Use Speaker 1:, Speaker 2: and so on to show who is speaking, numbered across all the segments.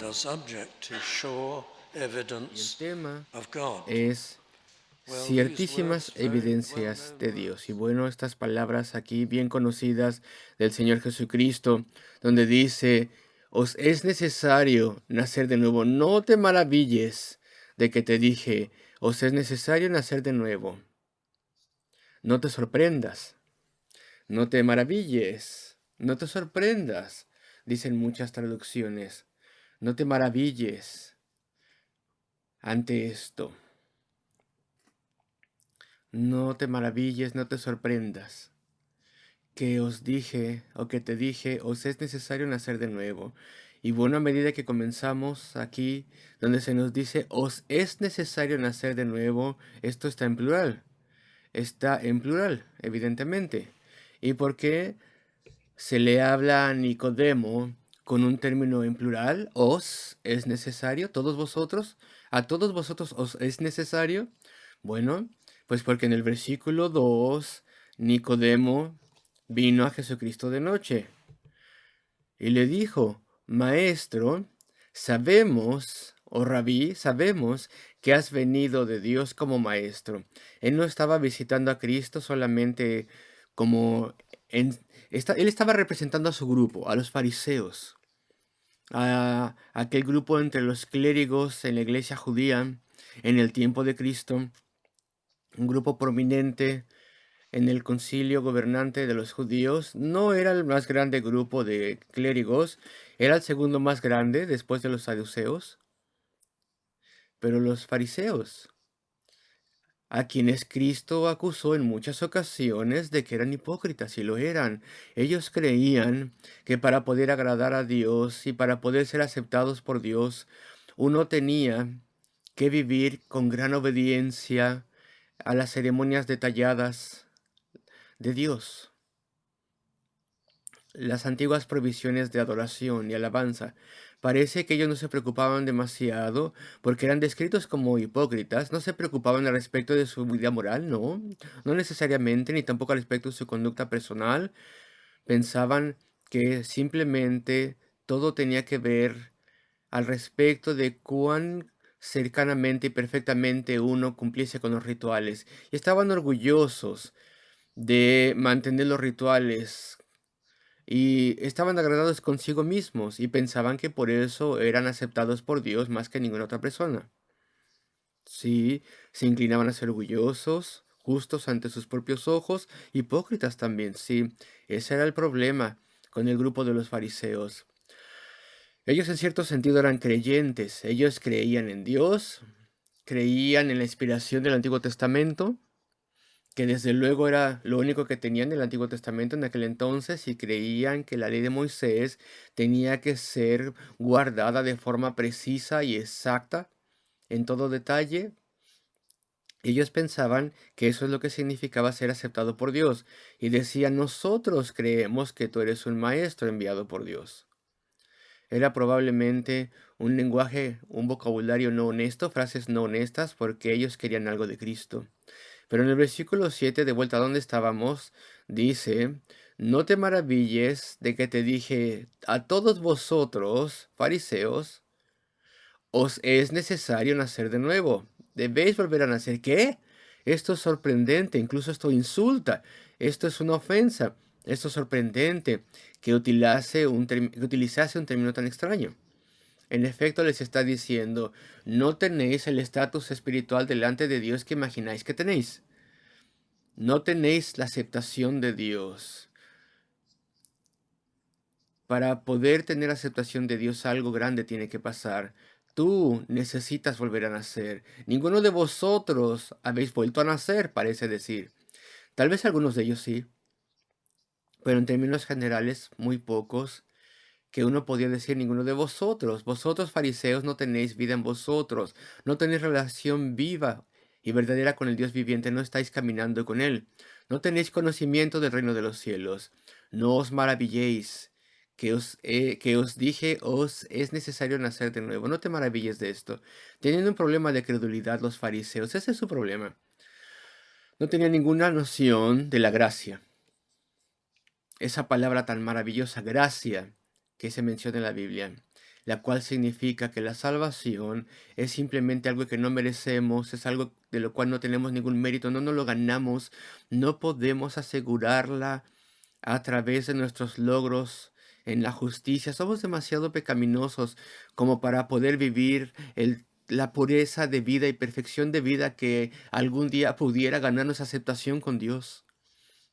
Speaker 1: are subject to sure
Speaker 2: Y el
Speaker 1: evidence
Speaker 2: tema
Speaker 1: of God.
Speaker 2: es
Speaker 1: Well, these
Speaker 2: ciertísimas
Speaker 1: words, very
Speaker 2: evidencias
Speaker 1: well-known
Speaker 2: de Dios. Y
Speaker 1: words.
Speaker 2: bueno, estas palabras aquí bien conocidas del Señor Jesucristo, donde dice, os es necesario nacer de nuevo. No te maravilles de que te dije, os es necesario nacer de nuevo. No te sorprendas, no te maravilles, no te sorprendas, dicen muchas traducciones. No te maravilles ante esto. No te maravilles, no te sorprendas. Que os dije o que te dije, os es necesario nacer de nuevo. Y bueno, a medida que comenzamos aquí, donde se nos dice, os es necesario nacer de nuevo, esto está en plural. Está en plural, evidentemente. ¿Y por qué se le habla a Nicodemo con un término en plural? Os es necesario, todos vosotros, a todos vosotros os es necesario. Bueno, pues porque en el versículo 2 Nicodemo vino a Jesucristo de noche y le dijo, Maestro, sabemos, oh Rabí, sabemos que has venido de Dios como maestro. Él no estaba visitando a Cristo solamente como en, él estaba representando a su grupo, a los fariseos, a aquel grupo entre los clérigos en la iglesia judía en el tiempo de Cristo, un grupo prominente en el concilio gobernante de los judíos. No era el más grande grupo de clérigos, era el segundo más grande después de los saduceos, pero los fariseos, a quienes Cristo acusó en muchas ocasiones de que eran hipócritas, y lo eran. Ellos creían que para poder agradar a Dios y para poder ser aceptados por Dios, uno tenía que vivir con gran obediencia a las ceremonias detalladas de Dios, las antiguas provisiones de adoración y alabanza. Parece que ellos no se preocupaban demasiado porque eran descritos como hipócritas, no se preocupaban al respecto de su vida moral, no, no necesariamente, ni tampoco al respecto de su conducta personal. Pensaban que simplemente todo tenía que ver al respecto de cuán cercanamente y perfectamente uno cumpliese con los rituales. Y estaban orgullosos de mantener los rituales y estaban agradados consigo mismos y pensaban que por eso eran aceptados por Dios más que ninguna otra persona. Sí, se inclinaban a ser orgullosos, justos ante sus propios ojos, hipócritas también, sí. Ese era el problema con el grupo de los fariseos. Ellos en cierto sentido eran creyentes, ellos creían en Dios, creían en la inspiración del Antiguo Testamento, que desde luego era lo único que tenían en el Antiguo Testamento en aquel entonces, y creían que la ley de Moisés tenía que ser guardada de forma precisa y exacta en todo detalle. Ellos pensaban que eso es lo que significaba ser aceptado por Dios, y decían, nosotros creemos que tú eres un maestro enviado por Dios. Era probablemente un lenguaje, un vocabulario no honesto, frases no honestas, porque ellos querían algo de Cristo. Pero en el versículo 7, de vuelta a donde estábamos, dice, no te maravilles de que te dije, a todos vosotros, fariseos, os es necesario nacer de nuevo. Debéis volver a nacer. ¿Qué? Esto es sorprendente, incluso esto insulta, esto es una ofensa, esto es sorprendente que utilizase un término tan extraño. En efecto, les está diciendo, no tenéis el estatus espiritual delante de Dios que imagináis que tenéis. No tenéis la aceptación de Dios. Para poder tener aceptación de Dios, algo grande tiene que pasar. Tú necesitas volver a nacer. Ninguno de vosotros habéis vuelto a nacer, parece decir. Tal vez algunos de ellos sí, pero en términos generales, muy pocos, que uno podía decir ninguno de vosotros. Vosotros, fariseos, no tenéis vida en vosotros, no tenéis relación viva y verdadera con el Dios viviente, no estáis caminando con Él, no tenéis conocimiento del reino de los cielos. No os maravilléis que os dije, os es necesario nacer de nuevo. No te maravilles de esto. Teniendo un problema de credulidad los fariseos, ese es su problema. No tenían ninguna noción de la gracia. Esa palabra tan maravillosa, gracia, que se menciona en la Biblia. la cual significa que la salvación es simplemente algo que no merecemos, es algo de lo cual no tenemos ningún mérito, no nos lo ganamos, no podemos asegurarla a través de nuestros logros en la justicia. Somos demasiado pecaminosos como para poder vivir la pureza de vida y perfección de vida que algún día pudiera ganarnos aceptación con Dios.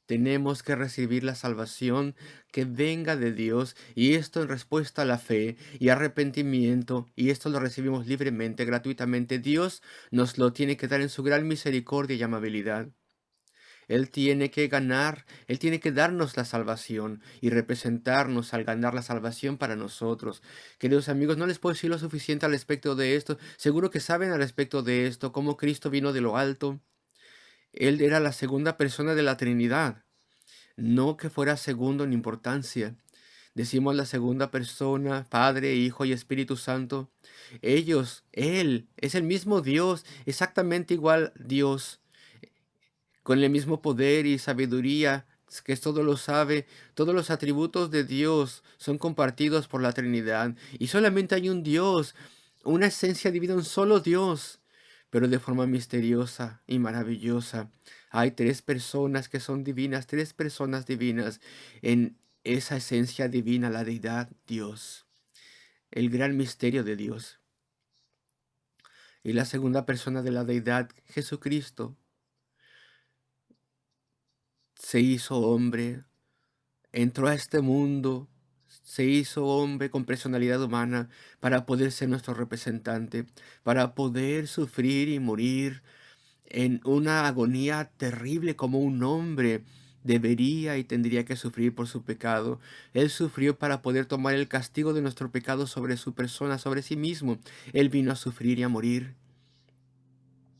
Speaker 2: Tenemos que recibir la salvación que venga de Dios, y esto en respuesta a la fe y arrepentimiento, y esto lo recibimos libremente, gratuitamente. Dios nos lo tiene que dar en su gran misericordia y amabilidad. Él tiene que ganar, Él tiene que darnos la salvación y representarnos al ganar la salvación para nosotros. Queridos amigos, no les puedo decir lo suficiente al respecto de esto. Seguro que saben al respecto de esto, cómo Cristo vino de lo alto. Él era la segunda persona de la Trinidad, no que fuera segundo en importancia. Decimos la segunda persona, Padre, Hijo y Espíritu Santo. Él, es el mismo Dios, exactamente igual Dios, con el mismo poder y sabiduría, que todo lo sabe. Todos los atributos de Dios son compartidos por la Trinidad, y solamente hay un Dios, una esencia divina, un solo Dios, pero de forma misteriosa y maravillosa. Hay tres personas que son divinas, tres personas divinas en esa esencia divina, la deidad, Dios, el gran misterio de Dios. Y la segunda persona de la deidad, Jesucristo, se hizo hombre, entró a este mundo, se hizo hombre con personalidad humana para poder ser nuestro representante, para poder sufrir y morir en una agonía terrible como un hombre debería y tendría que sufrir por su pecado. Él sufrió para poder tomar el castigo de nuestro pecado sobre su persona, sobre sí mismo. Él vino a sufrir y a morir.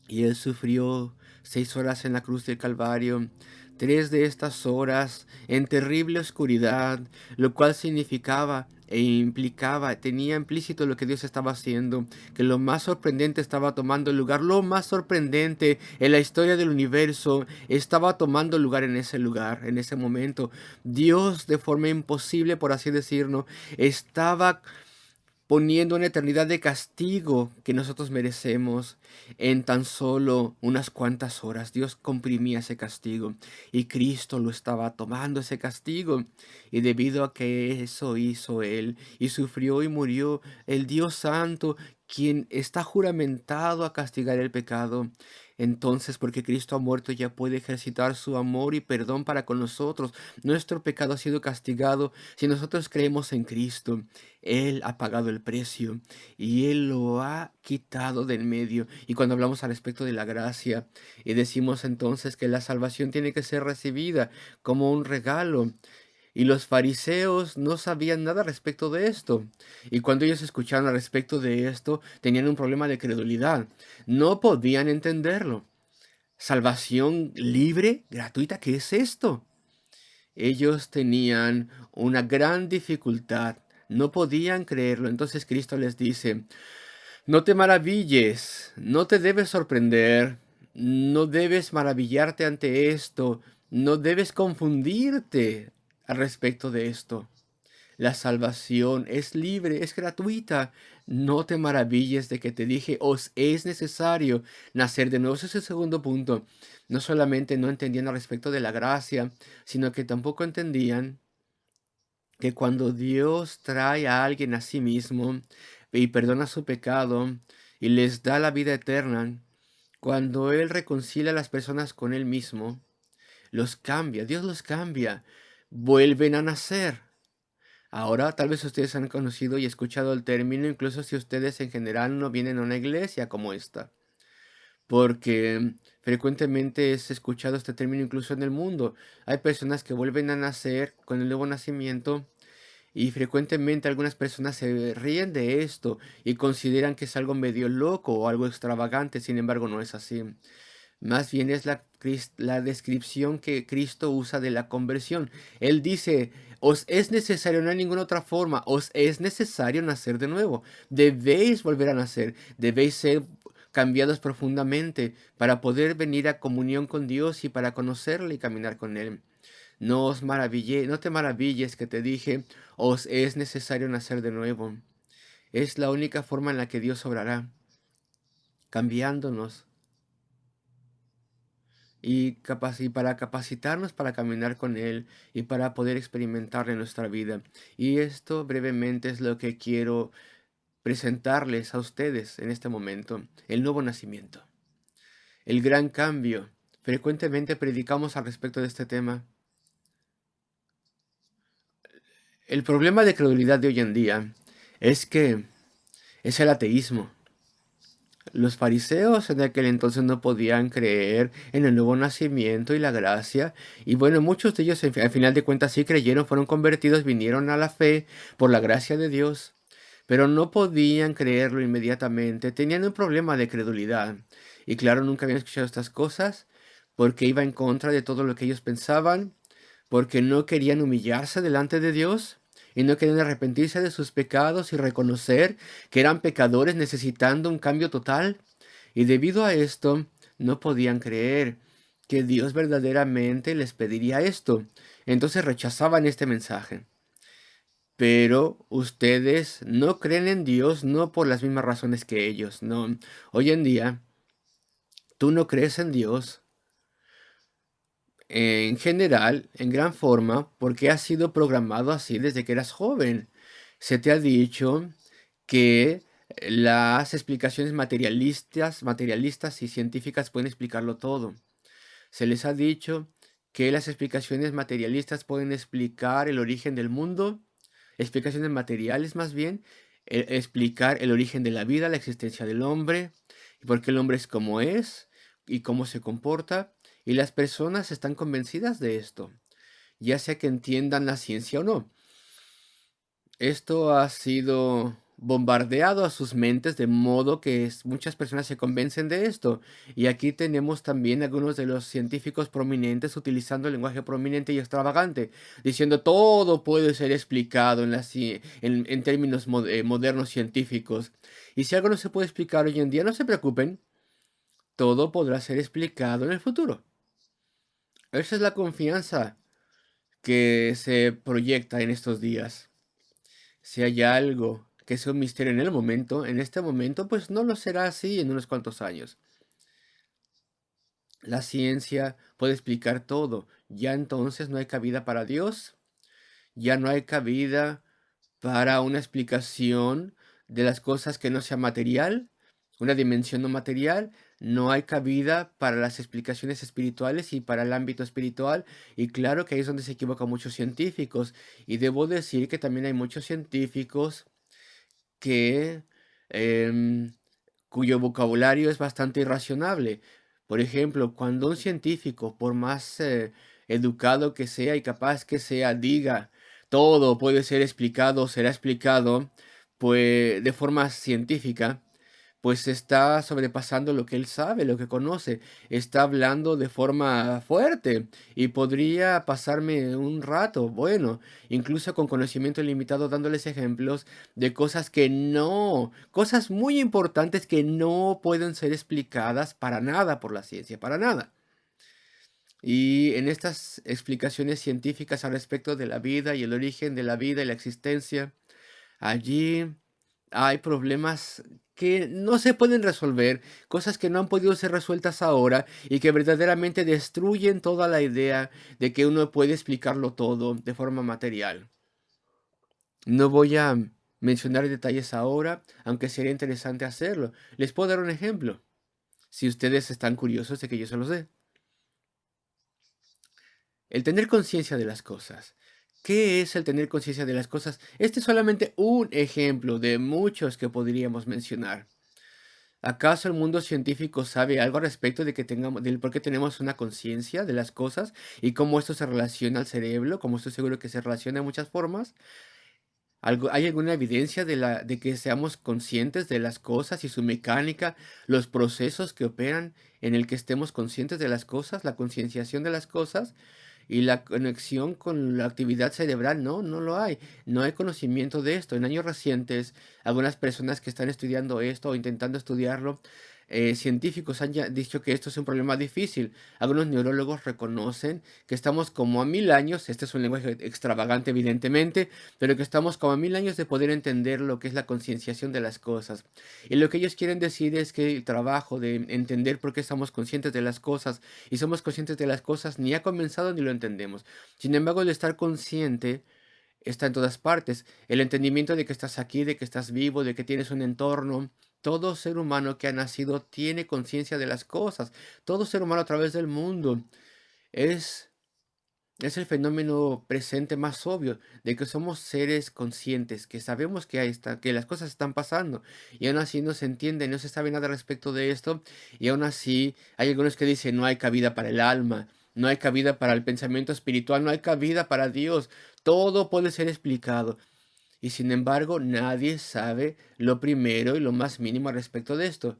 Speaker 2: Y él sufrió 6 horas en la cruz del Calvario, 3 de estas horas en terrible oscuridad, lo cual significaba e implicaba, tenía implícito lo que Dios estaba haciendo, que lo más sorprendente estaba tomando lugar, lo más sorprendente en la historia del universo estaba tomando lugar en ese momento. Dios, de forma imposible, por así decirlo, estaba poniendo una eternidad de castigo que nosotros merecemos en tan solo unas cuantas horas. Dios comprimía ese castigo y Cristo lo estaba tomando ese castigo. Y debido a que eso hizo Él y sufrió y murió, el Dios Santo, quien está juramentado a castigar el pecado, entonces, porque Cristo ha muerto, ya puede ejercitar su amor y perdón para con nosotros. Nuestro pecado ha sido castigado si nosotros creemos en Cristo. Él ha pagado el precio y Él lo ha quitado del medio. Y cuando hablamos al respecto de la gracia y decimos entonces que la salvación tiene que ser recibida como un regalo, y los fariseos no sabían nada respecto de esto. Y cuando ellos escucharon al respecto de esto, tenían un problema de credulidad. No podían entenderlo. ¿Salvación libre, gratuita? ¿Qué es esto? Ellos tenían una gran dificultad. No podían creerlo. Entonces Cristo les dice, no te maravilles, no te debes sorprender, no debes maravillarte ante esto, no debes confundirte al respecto de esto. La salvación es libre, es gratuita. No te maravilles de que te dije, os es necesario nacer de nuevo. Ese es el segundo punto. No solamente no entendían al respecto de la gracia, sino que tampoco entendían que cuando Dios trae a alguien a sí mismo y perdona su pecado y les da la vida eterna, cuando Él reconcilia a las personas con Él mismo, los cambia, Dios los cambia, vuelven a nacer. Ahora tal vez ustedes han conocido y escuchado el término, incluso si ustedes en general no vienen a una iglesia como esta, porque frecuentemente es escuchado este término incluso en el mundo. Hay personas que vuelven a nacer con el nuevo nacimiento, y frecuentemente algunas personas se ríen de esto y consideran que es algo medio loco o algo extravagante. Sin embargo, no es así. Más bien es la descripción que Cristo usa de la conversión. Él dice, os es necesario, no hay ninguna otra forma, os es necesario nacer de nuevo. Debéis volver a nacer, debéis ser cambiados profundamente para poder venir a comunión con Dios y para conocerle y caminar con Él. No te maravilles que te dije, os es necesario nacer de nuevo. Es la única forma en la que Dios obrará, cambiándonos y para capacitarnos para caminar con Él y para poder experimentar en nuestra vida. Y esto brevemente es lo que quiero presentarles a ustedes en este momento, el nuevo nacimiento, el gran cambio. Frecuentemente predicamos al respecto de este tema. El problema de credulidad de hoy en día es que es el ateísmo. Los fariseos en aquel entonces no podían creer en el nuevo nacimiento y la gracia, y bueno, muchos de ellos al final de cuentas sí creyeron, fueron convertidos, vinieron a la fe por la gracia de Dios, pero no podían creerlo inmediatamente, tenían un problema de credulidad, y claro, nunca habían escuchado estas cosas, porque iba en contra de todo lo que ellos pensaban, porque no querían humillarse delante de Dios y no querían arrepentirse de sus pecados y reconocer que eran pecadores necesitando un cambio total. Y debido a esto, no podían creer que Dios verdaderamente les pediría esto. Entonces rechazaban este mensaje. Pero ustedes no creen en Dios no por las mismas razones que ellos, no. Hoy en día, tú no crees en Dios en general, en gran forma, porque has sido programado así desde que eras joven. Se te ha dicho que las explicaciones materialistas y científicas pueden explicarlo todo. Se les ha dicho que las explicaciones materialistas pueden explicar el origen del mundo, explicaciones materiales más bien, explicar el origen de la vida, la existencia del hombre, y por qué el hombre es como es y cómo se comporta, y las personas están convencidas de esto, ya sea que entiendan la ciencia o no. Esto ha sido bombardeado a sus mentes de modo que muchas personas se convencen de esto. Y aquí tenemos también algunos de los científicos prominentes utilizando el lenguaje prominente y extravagante, diciendo todo puede ser explicado en términos modernos científicos. Y si algo no se puede explicar hoy en día, no se preocupen, todo podrá ser explicado en el futuro. Esa es la confianza que se proyecta en estos días. Si hay algo que sea un misterio en el momento, en este momento, pues no lo será así en unos cuantos años. La ciencia puede explicar todo. Ya entonces no hay cabida para Dios, ya no hay cabida para una explicación de las cosas que no sea material, una dimensión no material. No hay cabida para las explicaciones espirituales y para el ámbito espiritual. Y claro que ahí es donde se equivocan muchos científicos. Y debo decir que también hay muchos científicos que em, cuyo vocabulario es bastante irracionable. Por ejemplo, cuando un científico, por más educado que sea y capaz que sea, diga todo puede ser explicado, será explicado, pues de forma científica, pues está sobrepasando lo que él sabe, lo que conoce, está hablando de forma fuerte y podría pasarme un rato, bueno, incluso con conocimiento limitado, dándoles ejemplos de cosas que no, cosas muy importantes que no pueden ser explicadas para nada por la ciencia, para nada. Y en estas explicaciones científicas al respecto de la vida y el origen de la vida y la existencia, allí hay problemas que no se pueden resolver, cosas que no han podido ser resueltas ahora y que verdaderamente destruyen toda la idea de que uno puede explicarlo todo de forma material. No voy a mencionar detalles ahora, aunque sería interesante hacerlo. Les puedo dar un ejemplo, si ustedes están curiosos de que yo se los dé. El tener conciencia de las cosas. ¿Qué es el tener conciencia de las cosas? Este es solamente un ejemplo de muchos que podríamos mencionar. ¿Acaso el mundo científico sabe algo al respecto de que tengamos, del por qué tenemos una conciencia de las cosas y cómo esto se relaciona al cerebro? Como estoy seguro que se relaciona de muchas formas. ¿Hay alguna evidencia de que seamos conscientes de las cosas y su mecánica, los procesos que operan en el que estemos conscientes de las cosas, la concienciación de las cosas y la conexión con la actividad cerebral? No, no lo hay. No hay conocimiento de esto. En años recientes, algunas personas que están estudiando esto o intentando estudiarlo científicos han ya dicho que esto es un problema difícil. Algunos neurólogos reconocen que estamos como a 1000 años, este es un lenguaje extravagante evidentemente, pero que estamos como a 1000 años de poder entender lo que es la concienciación de las cosas. Y lo que ellos quieren decir es que el trabajo de entender por qué estamos conscientes de las cosas y somos conscientes de las cosas ni ha comenzado ni lo entendemos. Sin embargo, el estar consciente está en todas partes. El entendimiento de que estás aquí, de que estás vivo, de que tienes un entorno. Todo ser humano que ha nacido tiene conciencia de las cosas. Todo ser humano a través del mundo es, es el fenómeno presente más obvio de que somos seres conscientes, que sabemos que, que las cosas están pasando y aún así no se entiende, no se sabe nada respecto de esto y aún así hay algunos que dicen no hay cabida para el alma, no hay cabida para el pensamiento espiritual, no hay cabida para Dios, todo puede ser explicado. Y sin embargo, nadie sabe lo primero y lo más mínimo al respecto de esto.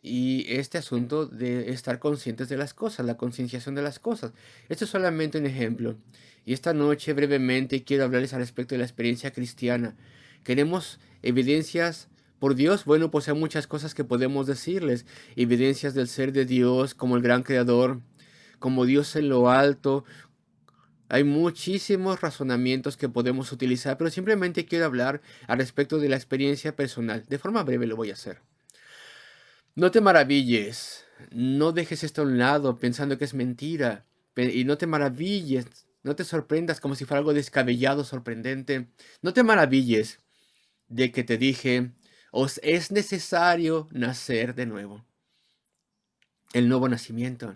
Speaker 2: Y este asunto de estar conscientes de las cosas, la concienciación de las cosas. Esto es solamente un ejemplo. Y esta noche brevemente quiero hablarles al respecto de la experiencia cristiana. ¿Queremos evidencias por Dios? Bueno, pues hay muchas cosas que podemos decirles. Evidencias del ser de Dios como el gran creador, como Dios en lo alto. Hay muchísimos razonamientos que podemos utilizar, pero simplemente quiero hablar al respecto de la experiencia personal. De forma breve lo voy a hacer. No te maravilles, no dejes esto a un lado pensando que es mentira, y no te maravilles, no te sorprendas como si fuera algo descabellado, sorprendente. No te maravilles de que te dije, os es necesario nacer de nuevo. El nuevo nacimiento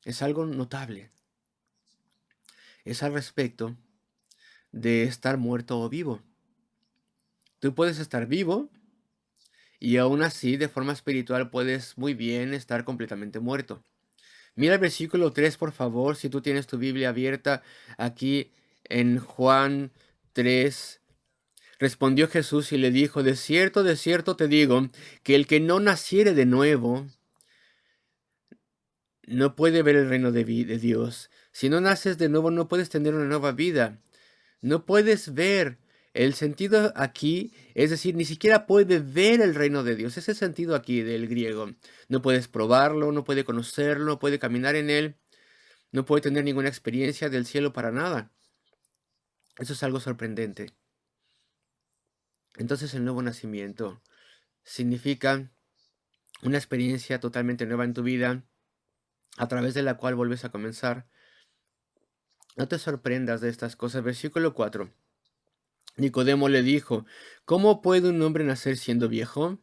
Speaker 2: es algo notable. Es al respecto de estar muerto o vivo. Tú puedes estar vivo y aún así de forma espiritual puedes muy bien estar completamente muerto. Mira el versículo 3, por favor, si tú tienes tu Biblia abierta aquí en Juan 3. Respondió Jesús y le dijo, de cierto te digo, que el que no naciere de nuevo no puede ver el reino de Dios. Si no naces de nuevo no puedes tener una nueva vida. No puedes ver. El sentido aquí, es decir, ni siquiera puede ver el reino de Dios. Ese es el sentido aquí del griego. No puedes probarlo, no puede conocerlo, no puede caminar en él. No puede tener ninguna experiencia del cielo para nada. Eso es algo sorprendente. Entonces el nuevo nacimiento significa una experiencia totalmente nueva en tu vida, a través de la cual vuelves a comenzar. No te sorprendas de estas cosas. Versículo 4. Nicodemo le dijo, ¿cómo puede un hombre nacer siendo viejo?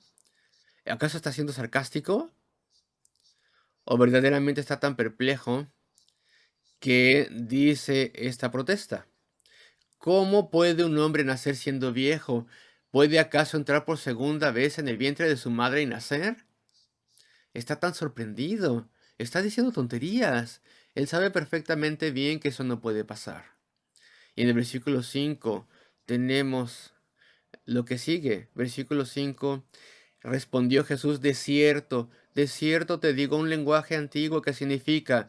Speaker 2: ¿Acaso está siendo sarcástico? ¿O verdaderamente está tan perplejo que dice esta protesta? ¿Cómo puede un hombre nacer siendo viejo? ¿Puede acaso entrar por segunda vez en el vientre de su madre y nacer? Está tan sorprendido. Está diciendo tonterías. Él sabe perfectamente bien que eso no puede pasar. Y en el versículo 5 tenemos lo que sigue. Versículo 5. Respondió Jesús, de cierto te digo, un lenguaje antiguo que significa,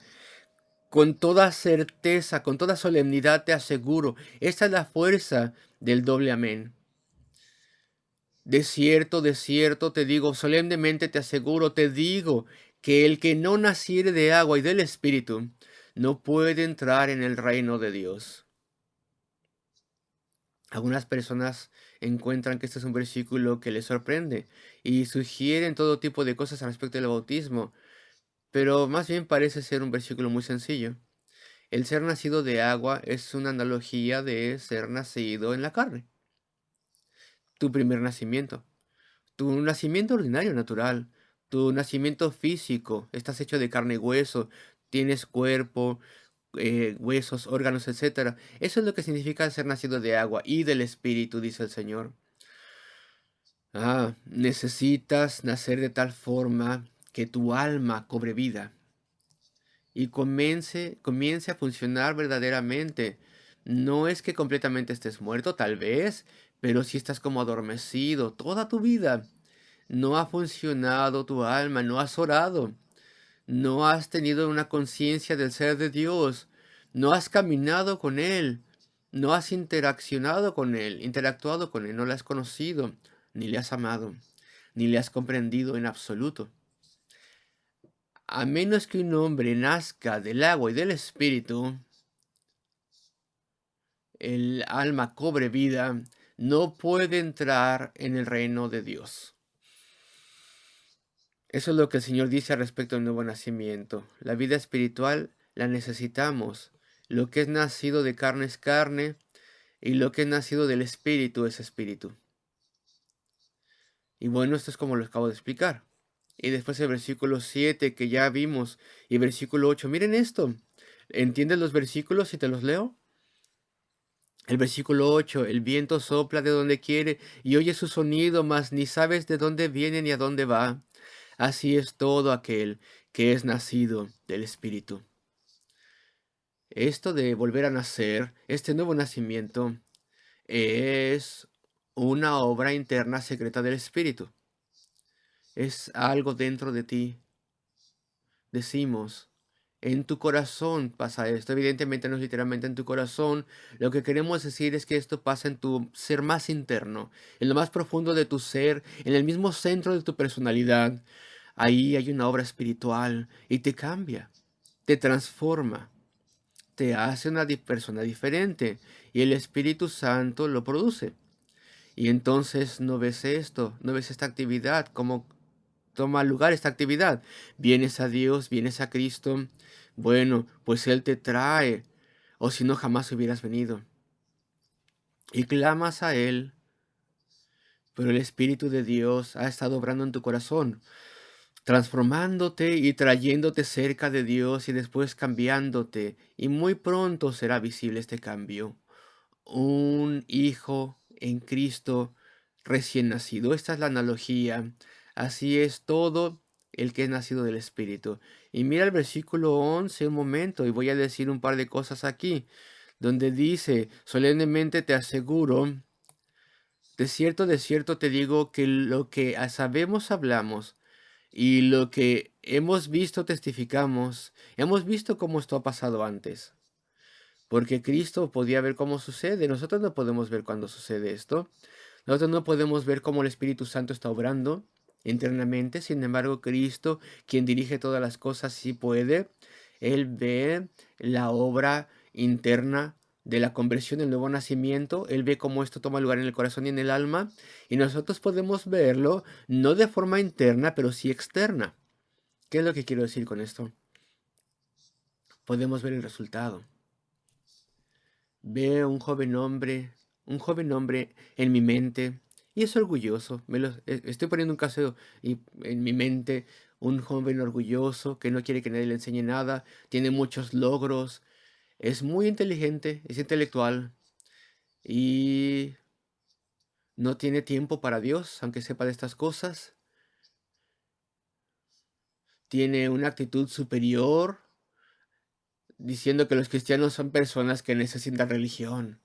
Speaker 2: con toda certeza, con toda solemnidad te aseguro, esta es la fuerza del doble amén. De cierto te digo, solemnemente te aseguro, te digo, que el que no naciere de agua y del Espíritu, no puede entrar en el reino de Dios. Algunas personas encuentran que este es un versículo que les sorprende y sugieren todo tipo de cosas al respecto del bautismo, pero más bien parece ser un versículo muy sencillo. El ser nacido de agua es una analogía de ser nacido en la carne, tu primer nacimiento. Tu nacimiento ordinario, natural, tu nacimiento físico, estás hecho de carne y hueso, tienes cuerpo, huesos, órganos, etcétera. Eso es lo que significa ser nacido de agua y del Espíritu, dice el Señor. Necesitas nacer de tal forma que tu alma cobre vida y comience a funcionar verdaderamente. No es que completamente estés muerto, tal vez, pero si estás como adormecido toda tu vida. No ha funcionado tu alma, no has orado, no has tenido una conciencia del ser de Dios, no has caminado con Él, no has interactuado con Él, no le has conocido, ni le has amado. ni le has comprendido en absoluto. A menos que un hombre nazca del agua y del espíritu, el alma cobre vida, no puede entrar en el reino de Dios. Eso es lo que el Señor dice al respecto del nuevo nacimiento. La vida espiritual la necesitamos. Lo que es nacido de carne es carne, y lo que es nacido del espíritu es espíritu. Y bueno, esto es como lo acabo de explicar. Y después el versículo 7 que ya vimos, y versículo 8. Miren esto. ¿Entiendes los versículos si te los leo? El versículo 8, el viento sopla de donde quiere y oye su sonido, mas ni sabes de dónde viene ni a dónde va. Así es todo aquel que es nacido del Espíritu. Esto de volver a nacer, este nuevo nacimiento, es una obra interna secreta del Espíritu. Es algo dentro de ti. Decimos, en tu corazón pasa esto. Evidentemente no es literalmente en tu corazón. Lo que queremos decir es que esto pasa en tu ser más interno, en lo más profundo de tu ser, en el mismo centro de tu personalidad. Ahí hay una obra espiritual y te cambia, te transforma, te hace una persona diferente y el Espíritu Santo lo produce. Y entonces no ves esto, no ves esta actividad, como toma lugar esta actividad. Vienes a Dios, vienes a Cristo. Bueno, pues Él te trae, o si no, jamás hubieras venido. Y clamas a Él, pero el Espíritu de Dios ha estado obrando en tu corazón, transformándote y trayéndote cerca de Dios y después cambiándote. Y muy pronto será visible este cambio. Un hijo en Cristo recién nacido. Esta es la analogía. Así es todo el que es nacido del Espíritu. Y mira el versículo 11 un momento y voy a decir un par de cosas aquí, donde dice, solemnemente te aseguro, de cierto te digo que lo que sabemos hablamos y lo que hemos visto testificamos. Hemos visto cómo esto ha pasado antes. Porque Cristo podía ver cómo sucede. Nosotros no podemos ver cuándo sucede esto. Nosotros no podemos ver cómo el Espíritu Santo está obrando internamente. Sin embargo, Cristo, quien dirige todas las cosas, sí puede. Él ve la obra interna de la conversión, del nuevo nacimiento. Él ve cómo esto toma lugar en el corazón y en el alma. Y nosotros podemos verlo, no de forma interna, pero sí externa. ¿Qué es lo que quiero decir con esto? Podemos ver el resultado. Veo un joven hombre en mi mente y es orgulloso. Estoy poniendo un caso en mi mente, un joven orgulloso que no quiere que nadie le enseñe nada, tiene muchos logros, es muy inteligente, es intelectual y no tiene tiempo para Dios, aunque sepa de estas cosas. Tiene una actitud superior, diciendo que los cristianos son personas que necesitan religión.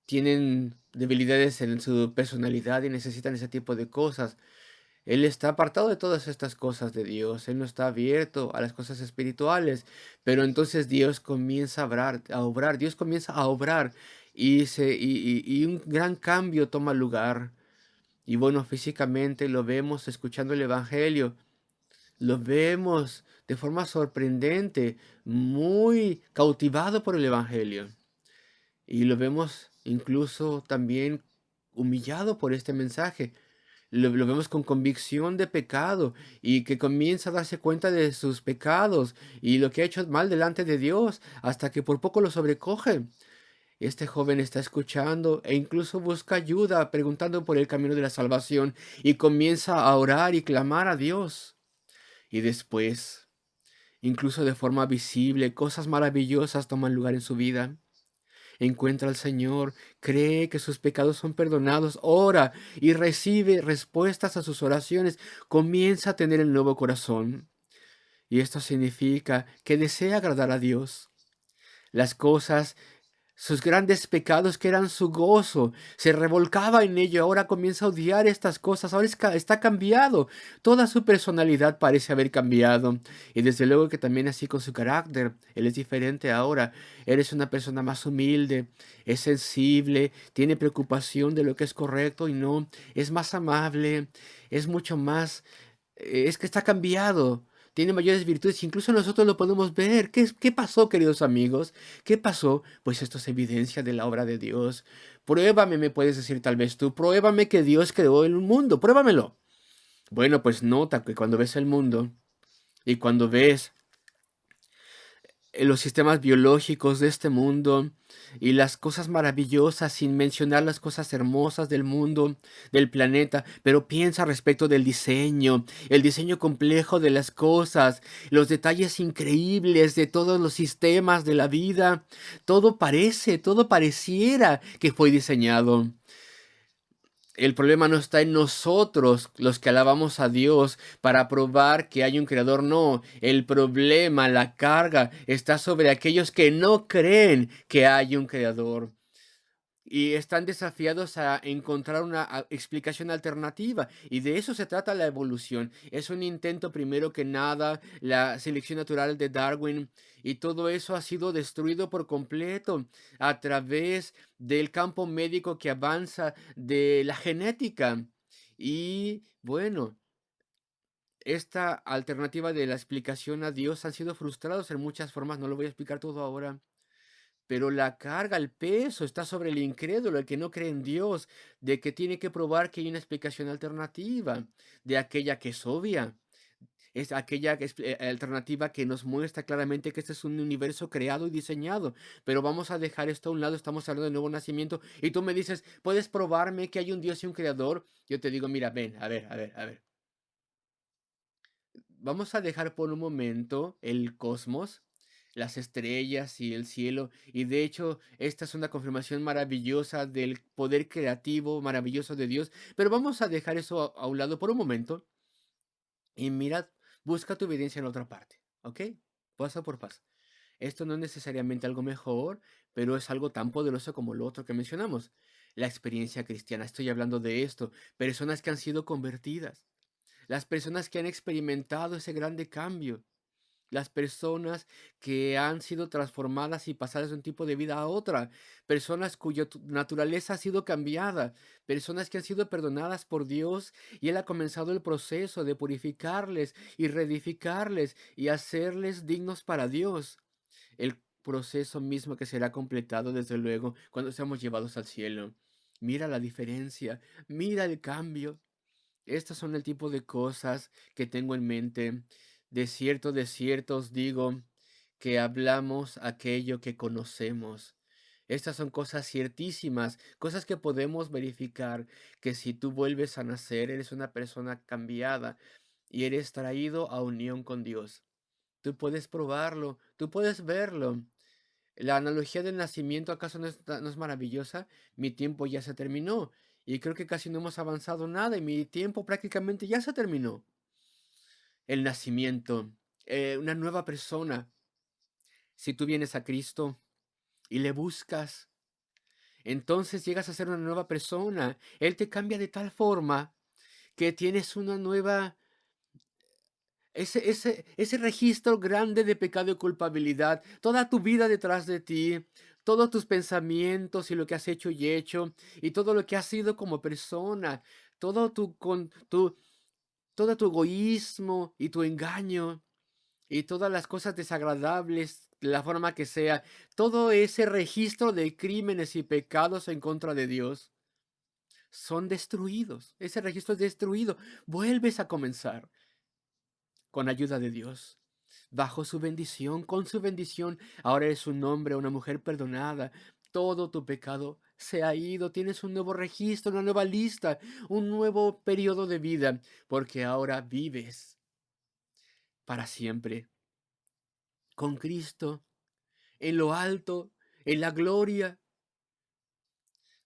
Speaker 2: Tienen debilidades en su personalidad y necesitan ese tipo de cosas. Él está apartado de todas estas cosas de Dios. Él no está abierto a las cosas espirituales. Pero entonces Dios comienza a obrar. Dios comienza a obrar y un gran cambio toma lugar. Y bueno, físicamente lo vemos escuchando el Evangelio. Lo vemos de forma sorprendente, muy cautivado por el Evangelio. Y lo vemos incluso también humillado por este mensaje. Lo vemos con convicción de pecado y que comienza a darse cuenta de sus pecados y lo que ha hecho mal delante de Dios hasta que por poco lo sobrecoge. Este joven está escuchando e incluso busca ayuda preguntando por el camino de la salvación y comienza a orar y clamar a Dios. Y después, incluso de forma visible, cosas maravillosas toman lugar en su vida. Encuentra al Señor, cree que sus pecados son perdonados, ora y recibe respuestas a sus oraciones, comienza a tener el nuevo corazón. Y esto significa que desea agradar a Dios. Las cosas sus grandes pecados que eran su gozo, se revolcaba en ello, ahora comienza a odiar estas cosas, ahora está cambiado, toda su personalidad parece haber cambiado y desde luego que también así con su carácter, él es diferente ahora, eres una persona más humilde, es sensible, tiene preocupación de lo que es correcto y no, es más amable, es mucho más, es que está cambiado. Tiene mayores virtudes, incluso nosotros lo podemos ver. ¿Qué pasó, queridos amigos? ¿Qué pasó? Pues esto es evidencia de la obra de Dios. Pruébame, me puedes decir tal vez tú, pruébame que Dios creó el mundo, pruébamelo. Bueno, pues nota que cuando ves el mundo y cuando ves los sistemas biológicos de este mundo y las cosas maravillosas, sin mencionar las cosas hermosas del mundo, del planeta, pero piensa respecto del diseño, el diseño complejo de las cosas, los detalles increíbles de todos los sistemas de la vida. Todo pareciera que fue diseñado. El problema no está en nosotros, los que alabamos a Dios, para probar que hay un creador. No, el problema, la carga, está sobre aquellos que no creen que hay un creador y están desafiados a encontrar una explicación alternativa. Y de eso se trata la evolución. Es un intento, primero que nada, la selección natural de Darwin, y todo eso ha sido destruido por completo a través del campo médico que avanza, de la genética. Y bueno, esta alternativa de la explicación a Dios han sido frustrados en muchas formas. No lo voy a explicar todo ahora. Pero la carga, el peso está sobre el incrédulo, el que no cree en Dios, de que tiene que probar que hay una explicación alternativa, de aquella que es obvia. Es aquella alternativa que nos muestra claramente que este es un universo creado y diseñado. Pero vamos a dejar esto a un lado, estamos hablando de nuevo nacimiento. Y tú me dices, ¿puedes probarme que hay un Dios y un creador? Yo te digo, mira, ven, a ver. Vamos a dejar por un momento el cosmos, las estrellas y el cielo. Y de hecho, esta es una confirmación maravillosa del poder creativo maravilloso de Dios. Pero vamos a dejar eso a un lado por un momento. Y mira, busca tu evidencia en otra parte. ¿Ok? Paso por paso. Esto no es necesariamente algo mejor, pero es algo tan poderoso como lo otro que mencionamos. La experiencia cristiana. Estoy hablando de esto. Personas que han sido convertidas. Las personas que han experimentado ese grande cambio, las personas que han sido transformadas y pasadas de un tipo de vida a otra, personas cuya naturaleza ha sido cambiada, personas que han sido perdonadas por Dios y Él ha comenzado el proceso de purificarles y reedificarles y hacerles dignos para Dios. El proceso mismo que será completado desde luego cuando seamos llevados al cielo. Mira la diferencia, mira el cambio. Estas son el tipo de cosas que tengo en mente. De cierto os digo que hablamos aquello que conocemos. Estas son cosas ciertísimas, cosas que podemos verificar, que si tú vuelves a nacer, eres una persona cambiada y eres traído a unión con Dios. Tú puedes probarlo, tú puedes verlo. La analogía del nacimiento, ¿acaso no es maravillosa? Mi tiempo ya se terminó y creo que casi no hemos avanzado nada y mi tiempo prácticamente ya se terminó. El nacimiento, una nueva persona. Si tú vienes a Cristo y le buscas, entonces llegas a ser una nueva persona. Él te cambia de tal forma que tienes una nueva. Ese registro grande de pecado y culpabilidad, toda tu vida detrás de ti, todos tus pensamientos y lo que has hecho y hecho, y todo lo que has sido como persona, todo todo tu egoísmo y tu engaño, y todas las cosas desagradables, de la forma que sea, todo ese registro de crímenes y pecados en contra de Dios, son destruidos. Ese registro es destruido. Vuelves a comenzar con ayuda de Dios. Bajo su bendición, con su bendición, ahora eres un hombre o una mujer perdonada. Todo tu pecado se ha ido. Tienes un nuevo registro, una nueva lista, un nuevo periodo de vida, porque ahora vives para siempre con Cristo, en lo alto, en la gloria.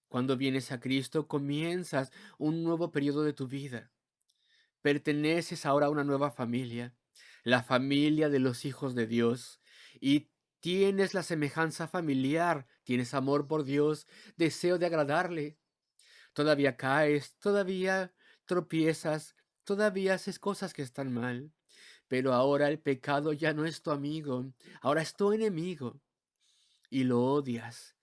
Speaker 2: Cuando vienes a Cristo, comienzas un nuevo periodo de tu vida. Perteneces ahora a una nueva familia, la familia de los hijos de Dios. Y Tienes la semejanza familiar, tienes amor por Dios, deseo de agradarle. Todavía caes, todavía tropiezas, todavía haces cosas que están mal. Pero ahora el pecado ya no es tu amigo, ahora es tu enemigo y lo odias.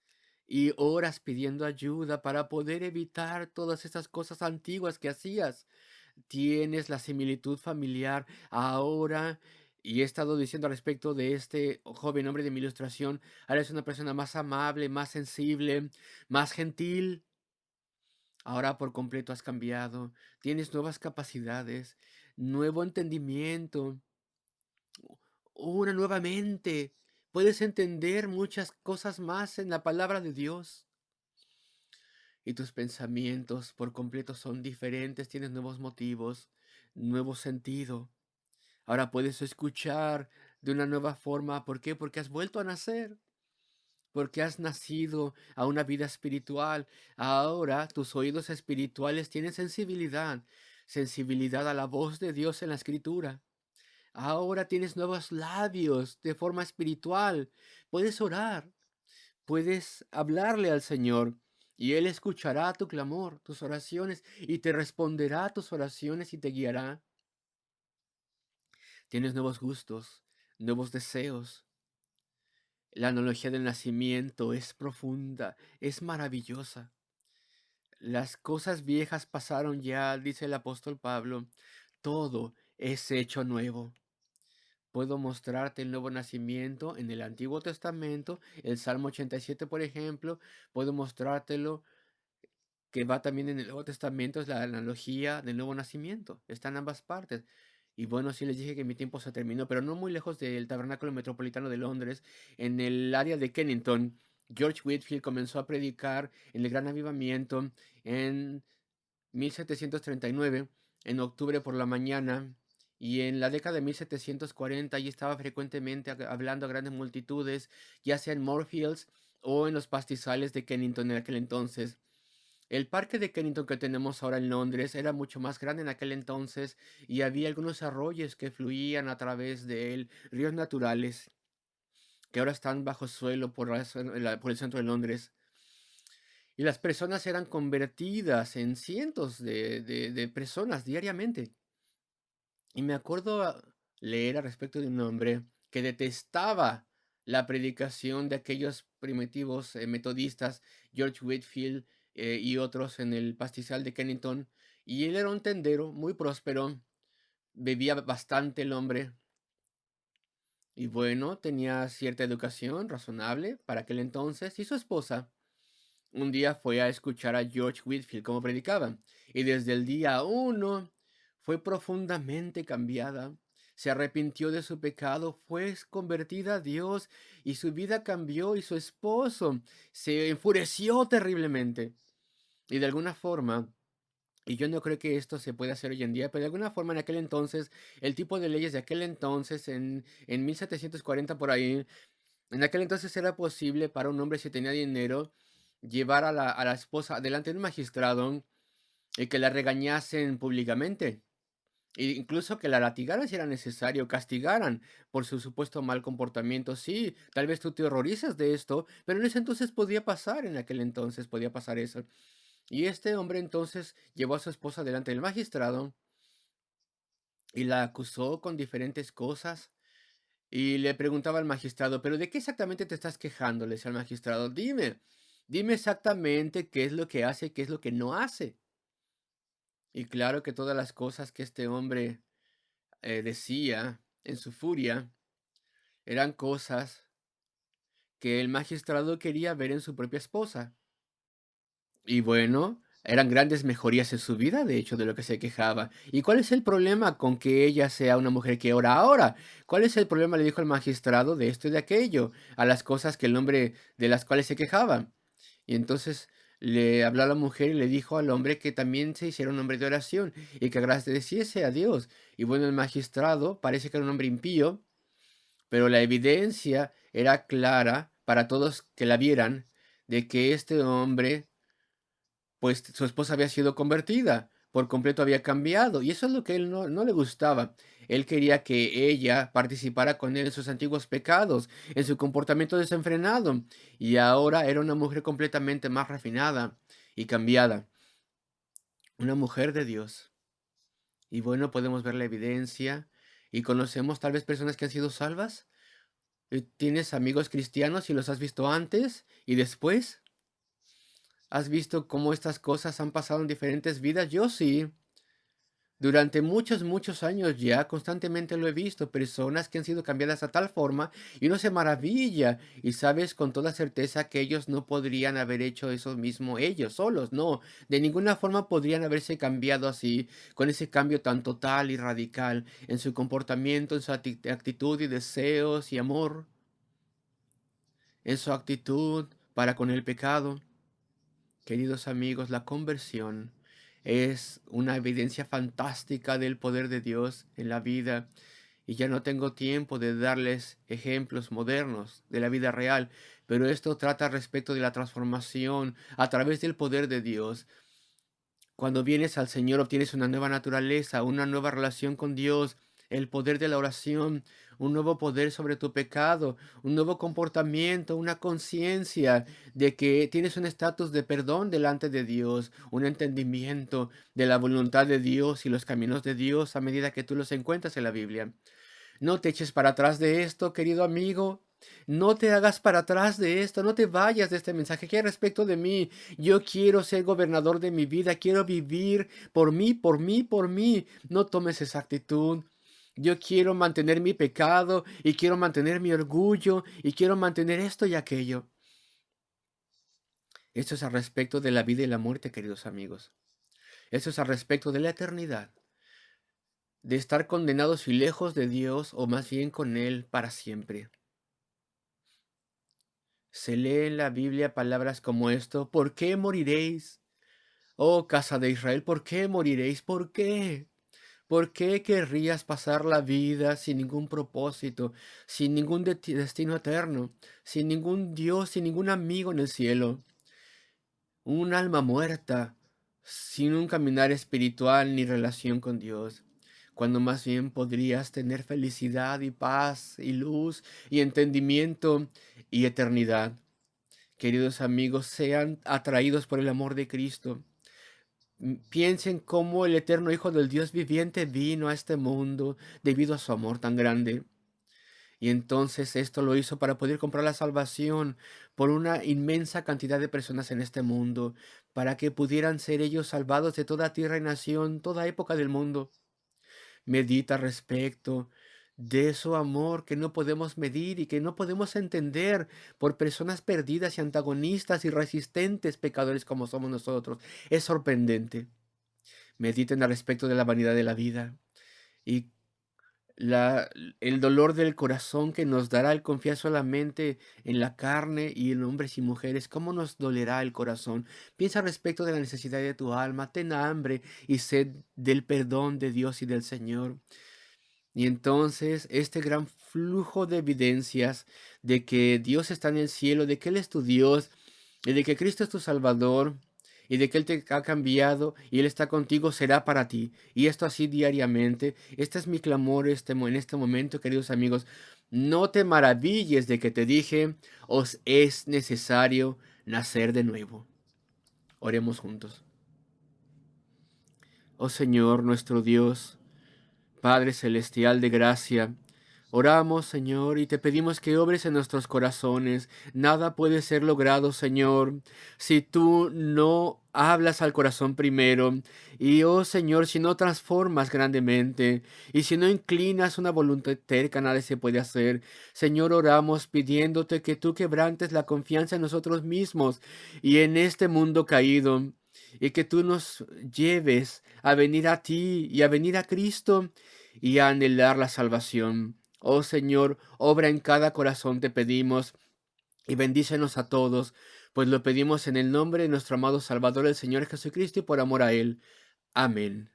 Speaker 2: Y oras pidiendo ayuda para poder evitar todas esas cosas antiguas que hacías. Tienes la similitud familiar ahora. Y he estado diciendo al respecto de este joven hombre de mi ilustración. Ahora es una persona más amable, más sensible, más gentil. Ahora por completo has cambiado. Tienes nuevas capacidades, nuevo entendimiento, una nueva mente. Puedes entender muchas cosas más en la palabra de Dios. Y tus pensamientos por completo son diferentes, tienes nuevos motivos, nuevo sentido. Ahora puedes escuchar de una nueva forma. ¿Por qué? Porque has vuelto a nacer, porque has nacido a una vida espiritual. Ahora tus oídos espirituales tienen sensibilidad, sensibilidad a la voz de Dios en la escritura. Ahora tienes nuevos labios de forma espiritual. Puedes orar, puedes hablarle al Señor y Él escuchará tu clamor, tus oraciones y te responderá a tus oraciones y te guiará. Tienes nuevos gustos, nuevos deseos. La analogía del nacimiento es profunda, es maravillosa. Las cosas viejas pasaron ya, dice el apóstol Pablo. Todo es hecho nuevo. Puedo mostrarte el nuevo nacimiento en el Antiguo Testamento, el Salmo 87, por ejemplo. Puedo mostrártelo que va también en el Nuevo Testamento, es la analogía del nuevo nacimiento. Está en ambas partes. Y bueno, sí les dije que mi tiempo se terminó, pero no muy lejos del Tabernáculo Metropolitano de Londres, en el área de Kennington. George Whitefield comenzó a predicar en el Gran Avivamiento en 1739, en octubre por la mañana, y en la década de 1740 allí estaba frecuentemente hablando a grandes multitudes, ya sea en Moorfields o en los pastizales de Kennington en aquel entonces. El parque de Kennington que tenemos ahora en Londres era mucho más grande en aquel entonces y había algunos arroyos que fluían a través de él, ríos naturales que ahora están bajo suelo por el centro de Londres. Y las personas eran convertidas en cientos de personas diariamente. Y me acuerdo leer al respecto de un hombre que detestaba la predicación de aquellos primitivos metodistas, George Whitefield y otros en el pastizal de Kennington. Y él era un tendero muy próspero, bebía bastante el hombre. Y bueno, tenía cierta educación razonable para aquel entonces. Y su esposa un día fue a escuchar a George Whitefield como predicaba, y desde el día uno fue profundamente cambiada. Se arrepintió de su pecado, fue convertida a Dios, y su vida cambió, y su esposo se enfureció terriblemente. Y de alguna forma, y yo no creo que esto se pueda hacer hoy en día, pero de alguna forma en aquel entonces, el tipo de leyes de aquel entonces, en 1740 por ahí, en aquel entonces era posible para un hombre si tenía dinero llevar a la esposa delante de un magistrado y que la regañasen públicamente. E incluso que la latigaran si era necesario, castigaran por su supuesto mal comportamiento. Sí, tal vez tú te horrorizas de esto, pero en ese entonces podía pasar, en aquel entonces podía pasar eso. Y este hombre entonces llevó a su esposa delante del magistrado y la acusó con diferentes cosas. Y le preguntaba al magistrado, ¿pero de qué exactamente te estás quejando? Le decía al magistrado, dime exactamente qué es lo que hace y qué es lo que no hace. Y claro que todas las cosas que este hombre decía en su furia eran cosas que el magistrado quería ver en su propia esposa. Y bueno, eran grandes mejorías en su vida, de hecho, de lo que se quejaba. ¿Y cuál es el problema con que ella sea una mujer que ora ahora? ¿Cuál es el problema, le dijo el magistrado, de esto y de aquello, a las cosas que el hombre de las cuales se quejaba? Y entonces le habló a la mujer y le dijo al hombre que también se hiciera un hombre de oración y que agradeciese a Dios. Y bueno, el magistrado parece que era un hombre impío, pero la evidencia era clara para todos que la vieran de que este hombre pues su esposa había sido convertida, por completo había cambiado, y eso es lo que a él no le gustaba. Él quería que ella participara con él en sus antiguos pecados, en su comportamiento desenfrenado, y ahora era una mujer completamente más refinada y cambiada, una mujer de Dios. Y bueno, podemos ver la evidencia y conocemos tal vez personas que han sido salvas. ¿Tienes amigos cristianos y los has visto antes y después? ¿Has visto cómo estas cosas han pasado en diferentes vidas? Yo sí. Durante muchos, muchos años ya constantemente lo he visto, personas que han sido cambiadas a tal forma y uno se maravilla y sabes con toda certeza que ellos no podrían haber hecho eso mismo ellos solos, no, de ninguna forma podrían haberse cambiado así, con ese cambio tan total y radical en su comportamiento, en su actitud y deseos y amor, en su actitud para con el pecado. Queridos amigos, la conversión es una evidencia fantástica del poder de Dios en la vida y ya no tengo tiempo de darles ejemplos modernos de la vida real, pero esto trata respecto de la transformación a través del poder de Dios. Cuando vienes al Señor obtienes una nueva naturaleza, una nueva relación con Dios, el poder de la oración, un nuevo poder sobre tu pecado, un nuevo comportamiento, una conciencia de que tienes un estatus de perdón delante de Dios, un entendimiento de la voluntad de Dios y los caminos de Dios a medida que tú los encuentras en la Biblia. No te eches para atrás de esto, querido amigo. No te hagas para atrás de esto, no te vayas de este mensaje. ¿Qué hay respecto de mí? Yo quiero ser gobernador de mi vida, quiero vivir por mí, por mí, por mí. No tomes esa actitud. Yo quiero mantener mi pecado y quiero mantener mi orgullo y quiero mantener esto y aquello. Esto es al respecto de la vida y la muerte, queridos amigos. Esto es al respecto de la eternidad, de estar condenados y lejos de Dios o más bien con Él para siempre. Se lee en la Biblia palabras como esto: ¿por qué moriréis? Oh casa de Israel, ¿por qué moriréis? ¿Por qué? ¿Por qué querrías pasar la vida sin ningún propósito, sin ningún destino eterno, sin ningún Dios, sin ningún amigo en el cielo? Un alma muerta, sin un caminar espiritual ni relación con Dios, cuando más bien podrías tener felicidad y paz y luz y entendimiento y eternidad. Queridos amigos, sean atraídos por el amor de Cristo. Piensen cómo el eterno Hijo del Dios viviente vino a este mundo debido a su amor tan grande. Y entonces esto lo hizo para poder comprar la salvación por una inmensa cantidad de personas en este mundo, para que pudieran ser ellos salvados de toda tierra y nación, toda época del mundo. Medita al respecto de su amor que no podemos medir y que no podemos entender por personas perdidas y antagonistas y resistentes pecadores como somos nosotros. Es sorprendente. Mediten al respecto de la vanidad de la vida y la, el dolor del corazón que nos dará el confiar solamente en la carne y en hombres y mujeres. ¿Cómo nos dolerá el corazón? Piensa al respecto de la necesidad de tu alma. Ten hambre y sed del perdón de Dios y del Señor. Y entonces este gran flujo de evidencias de que Dios está en el cielo, de que Él es tu Dios, y de que Cristo es tu Salvador, y de que Él te ha cambiado y Él está contigo, será para ti. Y esto así diariamente. Este es mi clamor en este momento, queridos amigos. No te maravilles de que te dije, os es necesario nacer de nuevo. Oremos juntos. Oh Señor, nuestro Dios, Padre celestial de gracia, oramos, Señor, y te pedimos que obres en nuestros corazones. Nada puede ser logrado, Señor, si tú no hablas al corazón primero. Y, oh Señor, si no transformas grandemente, y si no inclinas una voluntad terca, nada se puede hacer. Señor, oramos pidiéndote que tú quebrantes la confianza en nosotros mismos y en este mundo caído, y que tú nos lleves a venir a ti y a venir a Cristo y a anhelar la salvación. Oh Señor, obra en cada corazón, te pedimos, y bendícenos a todos, pues lo pedimos en el nombre de nuestro amado Salvador, el Señor Jesucristo, y por amor a Él. Amén.